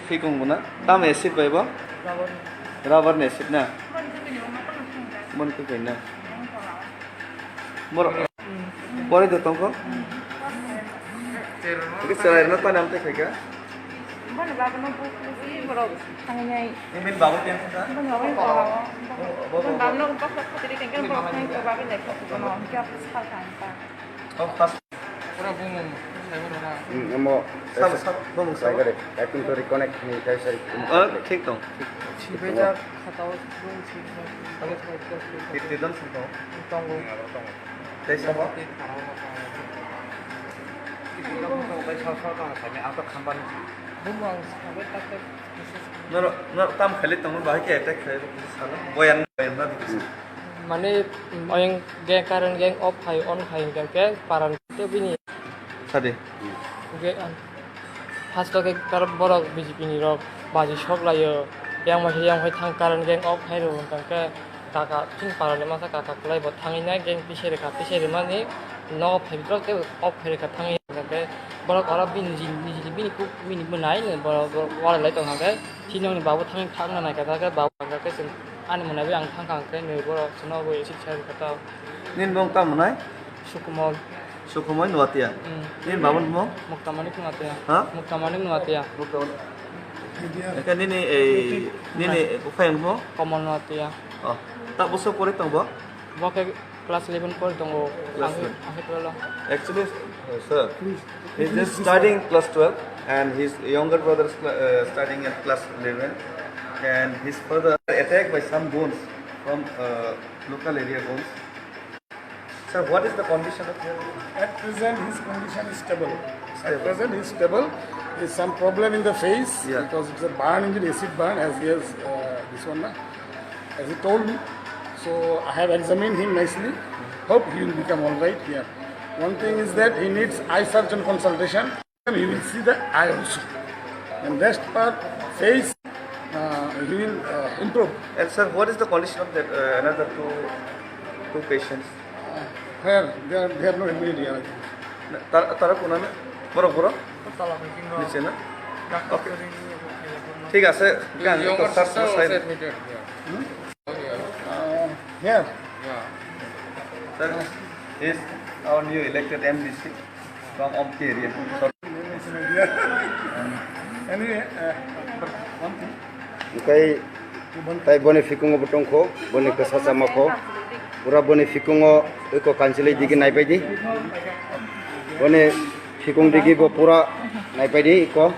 fikung guna tam acid bai bo rubber acid na mon ko kaina mor pore do tongko ke sarai na pa nam te khaika mana babu no buku boro tangai ini babu yang sa mana babu babu no pas tadi kan babu ni ko babu ni ko no kya pas kan oh pas pura bumum saya pura Namo sab bom sa saya kare acting to reconnect ni kai sari ठीक तो 집에자 갔다 오고 집 itu dan sento tongo desa bo bumang sampai tak no tam khali tong ba ke attack khai sala boyan boyan na dikis মানে অয়ং গে কারণ গে অফ হাই অন হাই গে পারান তে বিনি sade গে ফার্স্ট গে কার বড় বিজেপি নি রক বাজি সক লাयो yang masih yang থাং কারণ গে অফ হাই রো তাকে কাকা চিন পারালে মাসা কাকা কলাই ব থাঙি না গে পিছে মানে ন ফাইভ রক তে অফ হাই কা থাঙি গে বড় করা বিনি জি বিনি কু বিনি বনাই নে বড় ওয়ালা লাই তং গে চিনং বাবু থাঙি থাং না কা গে বাবু গে scene ani mona be ang thang kang ke ne boro sono bo isi char kata nin bong tam nai sukumol sukhumoi nuatia nin babon mo muktamani kunatia ha muktamani kunatia kan ini ufayan mo common nuatia oh tak buso pore tong bo bo ke class 11 por tongo ang pelo actually sir he's just studying class 12 and his younger brother is studying at class 11 and his father attacked by some goons from local area goons. Sir, what is the condition of him? At present, his condition is stable. At present, he is stable. There's some problem in the face because it's a burn injury, acid burn, as he has this one, as he told me. So I have examined him nicely. Hope he will become all right here. One thing is that he needs eye surgeon consultation. He will see the eye also. And rest part, face, he will improve. And sir, what is the condition of that another two patients? Where they are not admitted here. Tara kuna na boro boro tala king ro niche na okay ঠিক আছে গান তো search side Here. sir is our new elected MDC from Omki area. Anyway, one thing. kai tai bone fikungo butongko bone ke sasamako pura bone fikungo eko kansile digi nai paidi bone fikung digi bo pura nai paidi ko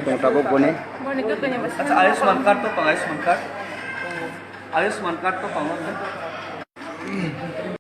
tong tabo bone bone ko kanya bas अच्छा Ayushman card तो Ayushman card तो पाऊंगा